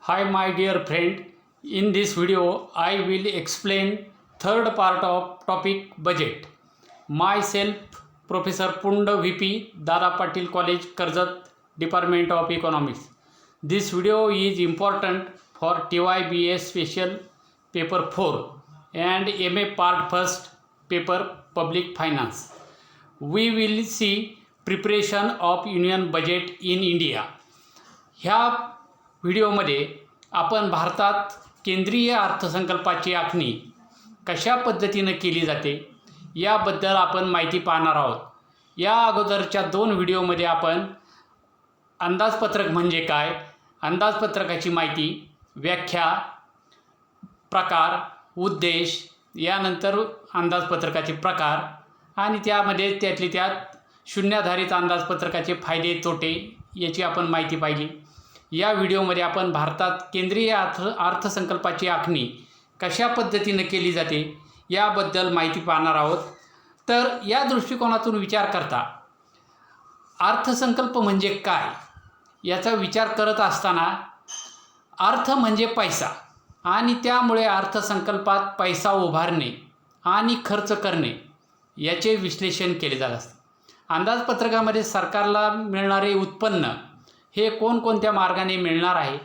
Hi my dear friend, in this video I will explain third part of topic budget. Myself Professor Pund VP Dada Patil College Karjat Department of Economics. This video is important for TYBS Special Paper 4 and MA Part 1st Paper Public Finance. We will see preparation of Union Budget in India. ह्या व्हिडिओमध्ये आपण भारतात केंद्रीय अर्थसंकल्पाची आखणी कशा पद्धतीने केली जाते याबद्दल आपण माहिती पाहणार आहोत. या अगोदरच्या दोन व्हिडिओमध्ये आपण अंदाजपत्रक म्हणजे काय, अंदाजपत्रकाची माहिती, व्याख्या, प्रकार, उद्देश, यानंतर अंदाजपत्रकाचे प्रकार आणि त्यामध्ये त्यातली त्यात शून्याधारित अंदाजपत्रकाचे फायदे तोटे याची आपण माहिती पाहिली. या व्हिडिओमध्ये आपण भारतात केंद्रीय अर्थसंकल्पाची आखणी कशा पद्धतीने केली जाते याबद्दल माहिती पाहणार आहोत. तर या दृष्टिकोनातून विचार करता अर्थसंकल्प म्हणजे काय याचा विचार करत असताना अर्थ म्हणजे पैसा आणि त्यामुळे अर्थसंकल्पात पैसा उभारणे आणि खर्च करणे याचे विश्लेषण केले जात असते. अंदाजपत्रकामध्ये सरकारला मिळणारे उत्पन्न हे कोणकोणत्या मार्गाने मिळणार आहे,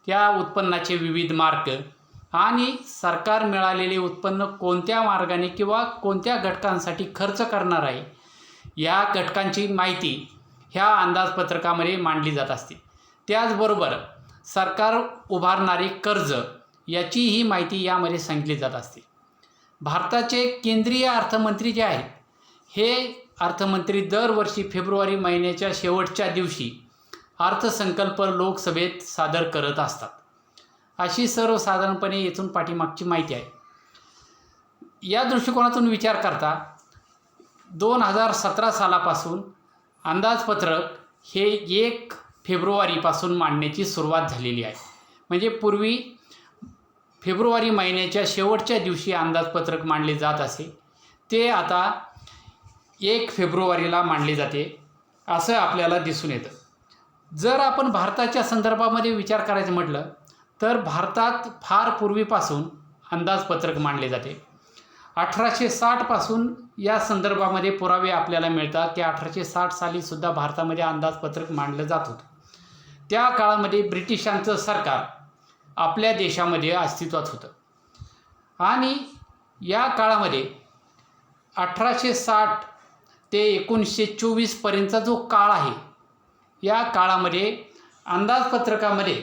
त्या उत्पन्नाचे विविध मार्ग आणि सरकार मिळालेले उत्पन्न कोणत्या मार्गाने किंवा कोणत्या घटकांसाठी खर्च करणार आहे या घटकांची माहिती ह्या अंदाजपत्रकामध्ये मांडली जात असते. त्याचबरोबर सरकार उभारणारे कर्ज याचीही माहिती यामध्ये सांगितली जात असते. भारताचे केंद्रीय अर्थमंत्री जे आहेत हे अर्थमंत्री दरवर्षी फेब्रुवारी महिन्याच्या शेवटच्या दिवशी अर्थसंकल्प लोकसभेत सादर करत असतात. अशी सर्वसाधारणपणे येथून पाठीमागची माहिती आहे. या दृष्टिकोनातून विचार करता 2017 सालापासून अंदाजपत्रक हे 1 फेब्रुवारीपासून मांडण्याची सुरुवात झालेली आहे. म्हणजे पूर्वी फेब्रुवारी महिन्याच्या शेवटच्या दिवशी अंदाजपत्रक मांडले जात असे, ते आता 1 फेब्रुवारीला मांडले जाते असं आपल्याला दिसून येतं. जर आपण भारताच्या संदर्भामध्ये विचार करायचं म्हटलं तर भारतात फार पूर्वीपासून अंदाजपत्रक मांडले जाते. 1860 पासून या संदर्भामध्ये पुरावे आपल्याला मिळतात की 1860 सालीसुद्धा भारतामध्ये अंदाजपत्रक मांडलं जात होतं. त्या काळामध्ये ब्रिटिशांचं सरकार आपल्या देशामध्ये अस्तित्वात होतं आणि या काळामध्ये 1860 ते 1924 पर्यंतचा जो काळ आहे या काळामध्ये अंदाजपत्रकामध्ये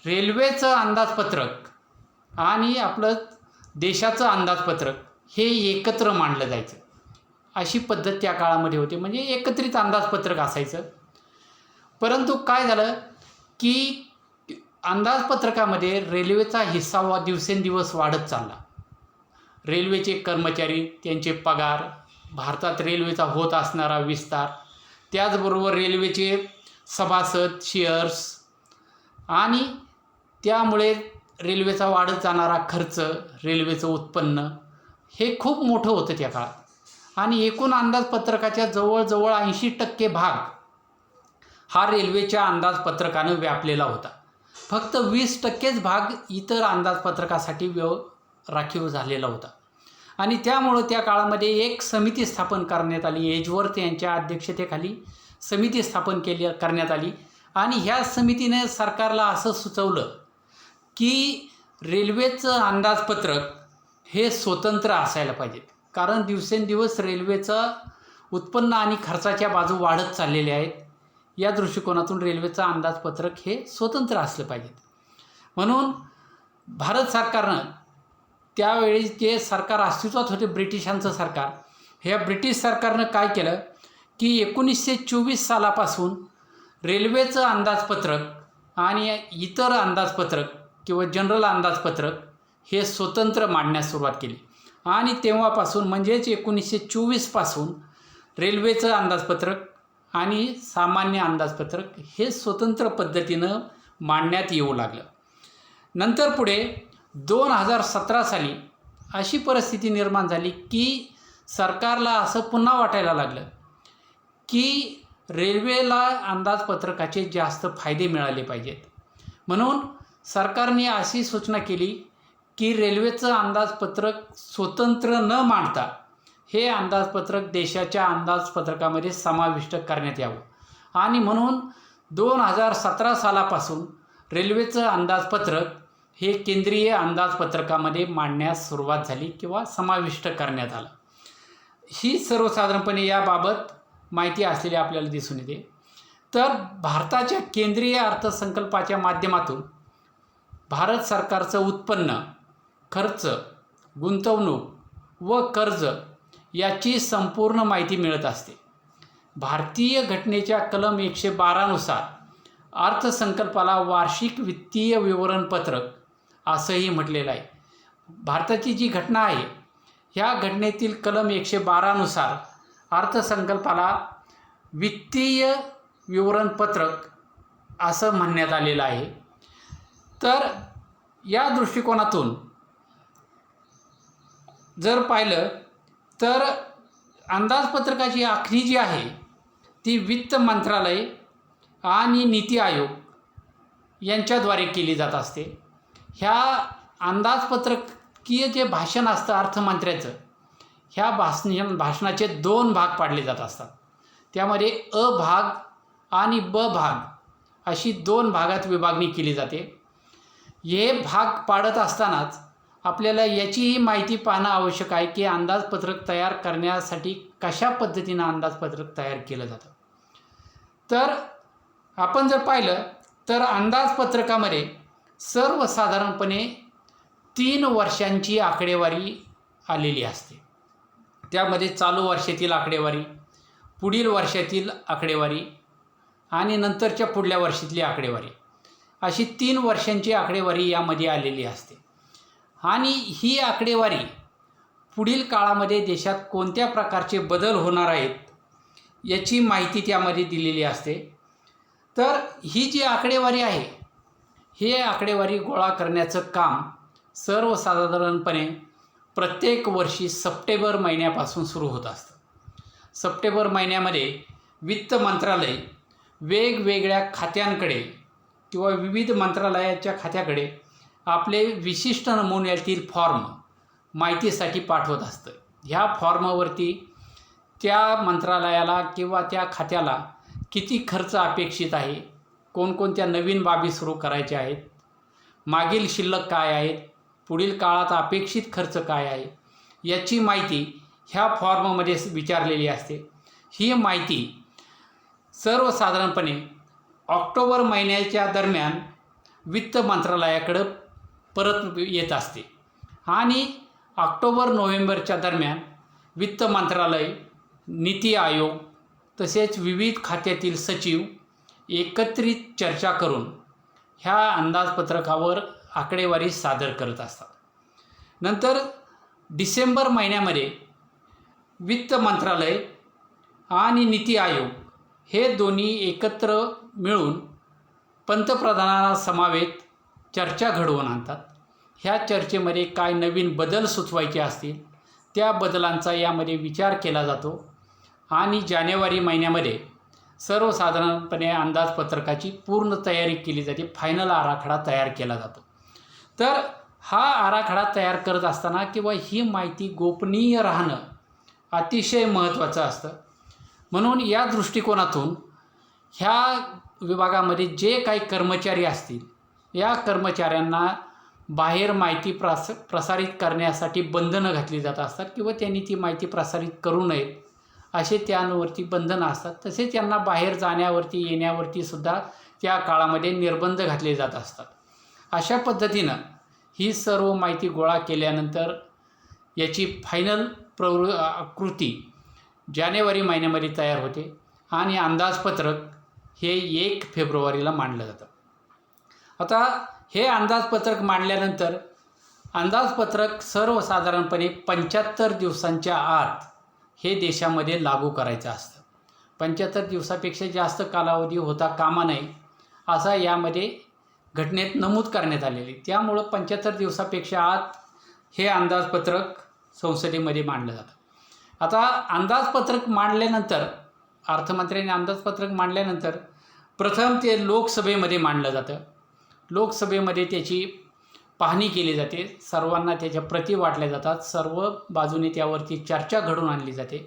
रेल्वेचं अंदाजपत्रक आणि आपलं देशाचं अंदाजपत्रक हे एकत्र मांडलं जायचं. अशी पद्धत त्या काळामध्ये होती, म्हणजे एकत्रित अंदाजपत्रक असायचं. परंतु काय झालं की अंदाजपत्रकामध्ये रेल्वेचा हिस्सा दिवसेंदिवस वाढत चालला. रेल्वेचे कर्मचारी, त्यांचे पगार, भारतात रेल्वेचा होत असणारा विस्तार, त्याचबरोबर रेल्वेचे सभासद, शेअर्स आणि त्यामुळे रेल्वेचा वाढत जाणारा खर्च, रेल्वेचं उत्पन्न हे खूप मोठं होतं त्या काळात. आणि एकूण अंदाजपत्रकाच्या जवळजवळ 80% भाग हा रेल्वेच्या अंदाजपत्रकानं व्यापलेला होता. फक्त 20%च भाग इतर अंदाजपत्रकासाठी राखीव झालेला होता. आणि त्यामुळं त्या काळामध्ये एक समिती स्थापन करण्यात आली. एजवर्थ यांच्या अध्यक्षतेखाली समिती करण्यात आली आणि ह्या समितीने सरकारला असं सुचवलं की रेल्वेचं अंदाजपत्रक हे स्वतंत्र असायला पाहिजे, कारण दिवसेंदिवस रेल्वेचं उत्पन्न आणि खर्चाच्या बाजू वाढत चाललेल्या आहेत. या दृष्टिकोनातून रेल्वेचं अंदाजपत्रक हे स्वतंत्र असलं पाहिजे. म्हणून भारत सरकारनं त्यावेळी जे सरकार अस्तित्वात होते ब्रिटिशांचं सरकार, ह्या ब्रिटिश सरकारनं काय केलं की 1924 सालापासून रेल्वेचं अंदाजपत्रक आणि इतर अंदाजपत्रक किंवा जनरल अंदाजपत्रक हे स्वतंत्र मांडण्यास सुरुवात केली. आणि तेव्हापासून म्हणजेच 1924 पासून रेल्वेचं अंदाजपत्रक आणि सामान्य अंदाजपत्रक हे स्वतंत्र पद्धतीनं मांडण्यात येऊ लागलं. नंतर पुढे 2017 साली अशी परिस्थिती निर्माण झाली की सरकारला असं पुन्हा वाटायला लागलं की रेल्वेला अंदाजपत्रकाचे जास्त फायदे मिळाले पाहिजेत. म्हणून सरकारने अशी सूचना केली की रेल्वेचं अंदाजपत्रक स्वतंत्र न मांडता हे अंदाजपत्रक देशाच्या अंदाजपत्रकामध्ये समाविष्ट करण्यात यावं। आणि म्हणून 2017 सालापासून रेल्वेचं अंदाजपत्रक हे केंद्रीय अंदाजपत्रकामध्ये मांडण्यास सुरुवात झाली किंवा समाविष्ट करण्यात आलं। ही सर्वसाधारणपणे याबाबत माहिती असलेली आपल्याला दिसून येते। तर भारताच्या केंद्रीय अर्थसंकल्पाच्या माध्यमातून भारत सरकारचं उत्पन्न, खर्च, गुंतवणूक व कर्ज याची संपूर्ण माहिती मिळत असते। भारतीय घटनेच्या कलम 112 नुसार अर्थसंकल्पाला वार्षिक वित्तीय विवरणपत्रक असंही म्हटलेलं आहे। भारताची जी घटना आहे ह्या घटनेतील कलम 112 नुसार अर्थसंकल्पाला वित्तीय विवरणपत्रक असं म्हणण्यात आलेलं आहे। तर या दृष्टिकोनातून जर पाहिलं तर अंदाजपत्रकाची आखणी जी आहे ती वित्त मंत्रालय आणि नीती आयोग यांच्याद्वारे केली जात असते। ह्या अंदाजपत्रकीय जे भाषण असतं अर्थमंत्र्याचं, ह्या भाषणाचे 2 भाग पाडले जात असतात। त्यामध्ये अ भाग आणि ब भाग अशी 2 भागात विभागणी केली जाते। हे भाग पाडत असतानाच आपल्याला याचीही माहिती पाहणं आवश्यक आहे की अंदाजपत्रक तयार करण्यासाठी कशा पद्धतीनं अंदाजपत्रक तयार केलं जातं। तर आपण जर पाहिलं तर अंदाजपत्रकामध्ये सर्वसाधारणपणे 3 वर्षांची आकडेवारी आलेली असते। त्यामध्ये चालू वर्षातील आकडेवारी, पुढील वर्षातील आकडेवारी आणि नंतरच्या पुढल्या वर्षातली आकडेवारी अशी 3 वर्षांची आकडेवारी यामध्ये आलेली असते। आणि ही आकडेवारी पुढील काळामध्ये देशात कोणत्या प्रकारचे बदल होणार आहेत याची माहिती त्यामध्ये दिलेली असते। तर ही जी आकडेवारी आहे हे आकडेवारी गोळा करण्याचं काम सर्वसाधारणपणे प्रत्येक वर्षी सप्टेंबर महिन्यापासून सुरू होत असतं। सप्टेंबर महिन्यामध्ये वित्त मंत्रालय वेगवेगळ्या खात्यांकडे किंवा विविध मंत्रालयाच्या खात्याकडे आपले विशिष्ट नमुन्यातील फॉर्म माहितीसाठी पाठवत असतं। ह्या फॉर्मवरती त्या मंत्रालयाला किंवा त्या खात्याला किती खर्च अपेक्षित आहे, कोणकोणत्या नवीन बाबी सुरू करायच्या आहेत, मागील शिल्लक काय आहेत, पुढील काळात अपेक्षित खर्च काय आहे याची माहिती ह्या फॉर्ममध्ये विचारलेली असते। ही माहिती सर्वसाधारणपणे ऑक्टोबर महिन्याच्या दरम्यान वित्त मंत्रालयाकडं परत येत असते आणि ऑक्टोबर-नोव्हेंबरच्या दरम्यान वित्त मंत्रालय, नीती आयोग तसेच विविध खात्यातील सचिव एकत्रित चर्चा करून ह्या अंदाजपत्रकावर आकडेवारी सादर करत असतात। नंतर डिसेंबर महिन्यामध्ये वित्त मंत्रालय आणि नीती आयोग हे दोन्ही एकत्र मिळून पंतप्रधानांना समवेत चर्चा घडवून आणतात। ह्या चर्चेमध्ये काय नवीन बदल सुचवायचे असतील त्या बदलांचा यामध्ये विचार केला जातो आणि जानेवारी महिन्यामध्ये सर्वसाधारणपणे अंदाजपत्रकाची पूर्ण तयारी केली जाते, फायनल आराखडा तयार केला जातो। तर हा आराखडा तयार करत असताना किंवा ही माहिती गोपनीय राहणं अतिशय महत्त्वाचं असतं। म्हणून या दृष्टिकोनातून ह्या विभागामध्ये जे काही कर्मचारी असतील या कर्मचाऱ्यांना बाहेर माहिती प्रसारित करण्यासाठी बंधनं घातली जात असतात किंवा त्यांनी ती माहिती प्रसारित करू नयेत असे त्यांवरती बंधनं असतात। तसेच त्यांना बाहेर जाण्यावरती येण्यावरती सुद्धा त्या काळामध्ये निर्बंध घातले जात असतात। अशा पद्धतीनं ही सर्व माहिती गोळा केल्यानंतर याची फायनल कृती जानेवारी महिन्यामध्ये तयार होते आणि अंदाजपत्रक हे 1 फेब्रुवारीला मांडलं जातं। आता हे अंदाजपत्रक मांडल्यानंतर अंदाजपत्रक सर्वसाधारणपणे 75 दिवसांच्या आत हे देशामध्ये लागू करायचं असतं। 75 दिवसापेक्षा जास्त कालावधी होता कामा नये असा यामध्ये घटनेत नमूद करण्यात आलेले। त्यामुळं 75 दिवसापेक्षा आत हे अंदाजपत्रक संसदेमध्ये मांडलं जातं। आता अंदाजपत्रक मांडल्यानंतर अर्थमंत्र्यांनी अंदाजपत्रक मांडल्यानंतर प्रथम ते लोकसभेमध्ये मांडलं जातं। लोकसभेमध्ये त्याची पाहणी केली जाते, सर्वांना त्याच्या प्रती वाटल्या जातात, सर्व बाजूने त्यावरती चर्चा घडवून आणली जाते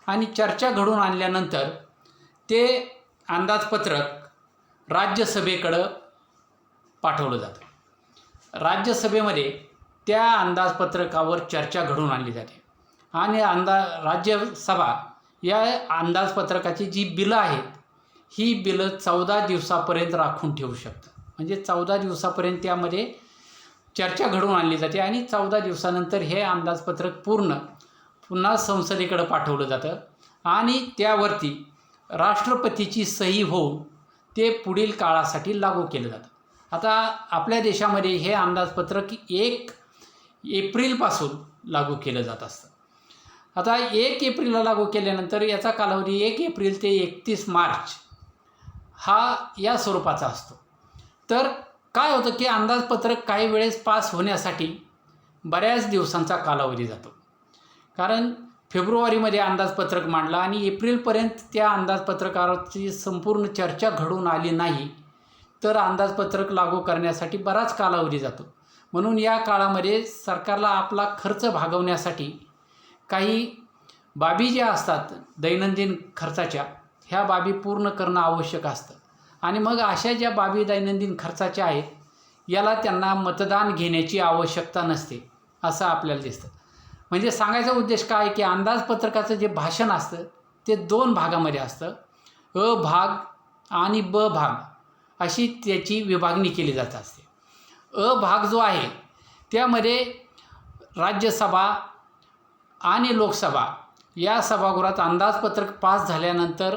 आणि चर्चा घडवून आणल्यानंतर ते अंदाजपत्रक राज्यसभेकडं पाठवलं जातं। राज्यसभेमध्ये त्या अंदाजपत्रकावर चर्चा घडवून आणली जाते आणि राज्यसभा या अंदाजपत्रकाची जी बिलं आहेत ही बिलं 14 दिवसापर्यंत राखून ठेवू शकतं। म्हणजे 14 दिवसापर्यंत त्यामध्ये चर्चा घडवून आणली जाते आणि 14 दिवसानंतर हे अंदाजपत्रक पुन्हा संसदेकडे पाठवलं जातं आणि त्यावरती राष्ट्रपतीची सही होऊन ते पुढील काळासाठी लागू केलं जातं। आता आपल्या देशामध्ये हे अंदाजपत्रक 1 एप्रिलपासून लागू केलं जात असतं। आता 1 एप्रिलला लागू केल्यानंतर याचा कालावधी 1 एप्रिल ते 31 मार्च हा या स्वरूपाचा असतो। तर काय होतं की अंदाजपत्रक काही वेळेस पास होण्यासाठी बऱ्याच दिवसांचा कालावधी जातो, कारण फेब्रुवारीमध्ये अंदाजपत्रक मांडला आणि एप्रिलपर्यंत त्या अंदाजपत्रकाची संपूर्ण चर्चा घडून आली नाही तर अंदाजपत्रक लागू करण्यासाठी बराच कालावधी जातो। म्हणून या काळामध्ये सरकारला आपला खर्च भागवण्यासाठी काही बाबी ज्या असतात दैनंदिन खर्चाच्या, ह्या बाबी पूर्ण करणं आवश्यक असतं आणि मग अशा ज्या बाबी दैनंदिन खर्चाच्या आहेत याला त्यांना मतदान घेण्याची आवश्यकता नसते असं आपल्याला दिसतं। म्हणजे सांगायचा उद्देश काय की अंदाजपत्रकाचं जे भाषण असतं ते 2 भागामध्ये असतं, अ भाग आणि ब भाग अशी त्याची विभागणी केली जात असते। अ भाग जो आहे त्यामध्ये राज्यसभा आणि लोकसभा या सभागृहात अंदाजपत्रक पास झाल्यानंतर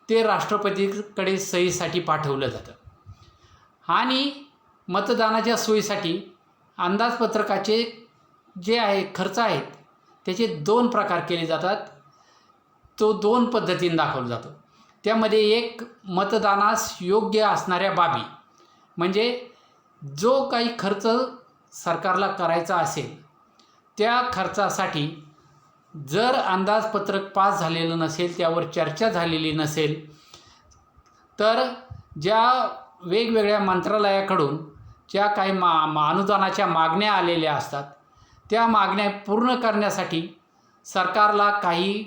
ते राष्ट्रपतीकडे सहीसाठी पाठवलं जातं आणि मतदानाच्या सोयीसाठी अंदाजपत्रकाचे जे आहे खर्च आहेत त्याचे 2 प्रकार केले जातात, तो 2 पद्धतीने दाखवला जातो। त्यामध्ये एक मतदानास योग्य असणाऱ्या बाबी, म्हणजे जो काही खर्च सरकारला करायचा असेल त्या खर्चासाठी जर अंदाजपत्रक पास झालेलं नसेल, त्यावर चर्चा झालेली नसेल, तर ज्या वेगवेगळ्या मंत्रालयाकडून ज्या काही अनुदानाच्या मागण्या आलेल्या असतात त्या मागण्या पूर्ण करण्यासाठी सरकारला काही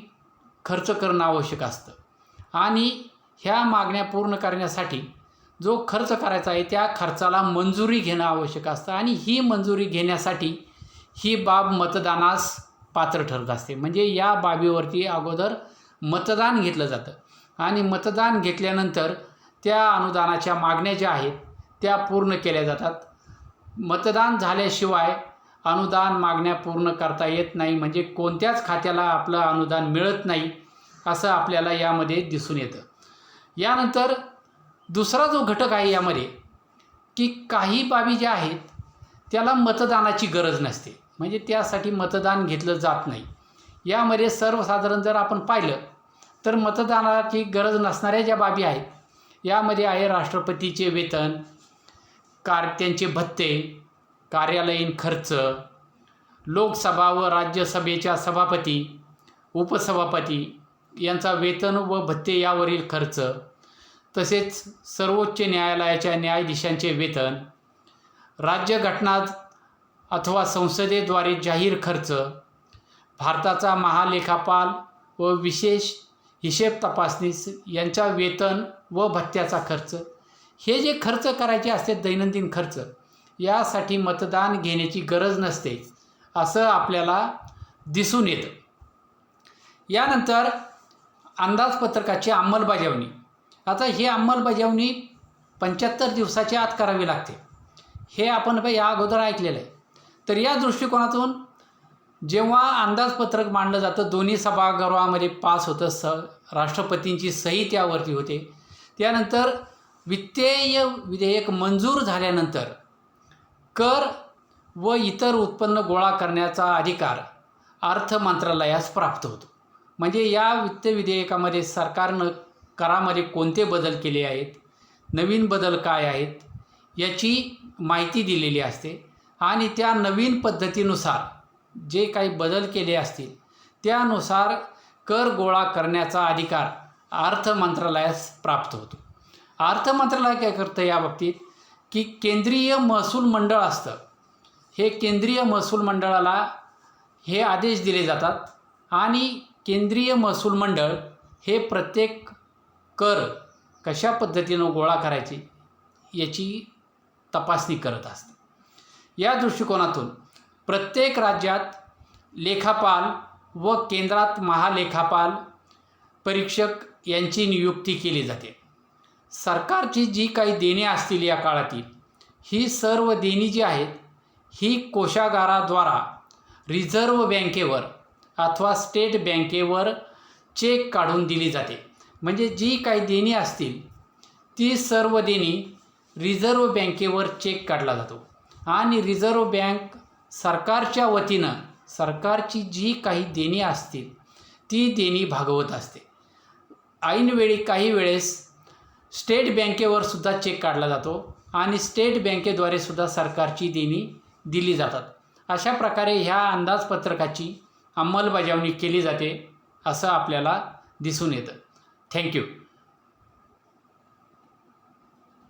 खर्च करणं आवश्यक असतं आणि ह्या मागण्या पूर्ण करण्यासाठी जो खर्च करायचा आहे त्या खर्चाला मंजुरी घेणं आवश्यक असतं आणि ही मंजुरी घेण्यासाठी ही बाब मतदानास पात्र ठरत असते। म्हणजे या बाबीवरती अगोदर मतदान घेतलं जातं आणि मतदान घेतल्यानंतर त्या अनुदानाच्या मागण्या ज्या आहेत त्या पूर्ण केल्या जातात। मतदान झाल्याशिवाय अनुदान मागण्या पूर्ण करता येत नाही, म्हणजे कोणत्याच खात्याला आपलं अनुदान मिळत नाही असं आपल्याला यामध्ये दिसून येतं। यानंतर दुसरा जो घटक आहे यामध्ये की काही बाबी ज्या आहेत त्याला मतदानाची गरज नसते, म्हणजे त्यासाठी मतदान घेतलं जात नाही। यामध्ये सर्वसाधारण जर आपण पाहिलं तर मतदानाची गरज नसणाऱ्या ज्या बाबी आहेत यामध्ये आहे राष्ट्रपतीचे वेतन, त्यांचे भत्ते, कार्यालयीन खर्च, लोकसभा व राज्यसभेच्या सभापती, उपसभापती यांचा वेतन व भत्ते यावरील खर्च, तसेच सर्वोच्च न्यायालयाच्या न्यायाधीशांचे वेतन, राज्यघटना अथवा संसदेद्वारे जाहीर खर्च, भारताचा महालेखापाल व विशेष हिशेब तपासनीस यांचा वेतन व भत्त्याचा खर्च, हे जे खर्च करायचे असते दैनंदिन खर्च, यासाठी मतदान घेण्याची गरज नसते असं आपल्याला दिसून येतं। यानंतर अंदाजपत्रकाची अंमलबजावणी। आता ही अंमलबजावणी 75 दिवसाच्या आत करावी लागते, हे आपण या अगोदर ऐकलेलं आहे। तर या दृष्टिकोनातून जेव्हा अंदाजपत्रक मांडलं जातं दोन्ही सभागृहामध्ये पास होतं, राष्ट्रपतींची सही त्यावरती होते, त्यानंतर वित्तीय विधेयक मंजूर झाल्यानंतर कर व इतर उत्पन्न गोळा करण्याचा अधिकार अर्थ मंत्रालयास प्राप्त होतो। म्हणजे या वित्त विधेयकामध्ये सरकारनं करामध्ये कोणते बदल केले आहेत, नवीन बदल काय आहेत याची माहिती दिलेली असते आणि त्या नवीन पद्धतीनुसार जे काही बदल केले असतील त्यानुसार कर गोळा करण्याचा अधिकार अर्थ मंत्रालयास प्राप्त होतो। अर्थ मंत्रालय काय करतं या बाबतीत की केंद्रीय महसूल मंडळ असतं, हे केंद्रीय महसूल मंडळाला हे आदेश दिले जातात आणि केंद्रीय महसूल मंडळ हे प्रत्येक कर कशा पद्धतीनं गोळा करायची याची तपासणी करत असते. या दृष्टिकोनातून प्रत्येक राज्यात लेखापाल व केंद्रात महालेखापाल परीक्षक यांची नियुक्ती केली जाते. सरकारची जी काही देणी असतील या काळातील, ही सर्व देणी जी आहेत ही कोषागाराद्वारा रिझर्व्ह बँकेवर अथवा स्टेट बँकेवर चेक काढून दिली जाते. म्हणजे जी काही देणी असतील ती सर्व देणी रिझर्व्ह बँकेवर चेक काढला जातो आणि रिझर्व्ह बँक सरकारच्या वतीनं सरकारची जी काही देणी असतील ती देणी भागवत असते. ऐनवेळी काही वेळेस स्टेट बँकेवर सुद्धा चेक काढला जातो आणि स्टेट बँकेद्वारे सुद्धा सरकारची देणी दिली जातात. अशा प्रकारे ह्या अंदाजपत्रकाची अंमलबजावणी केली जाते असं आपल्याला दिसून येतं. थँक्यू.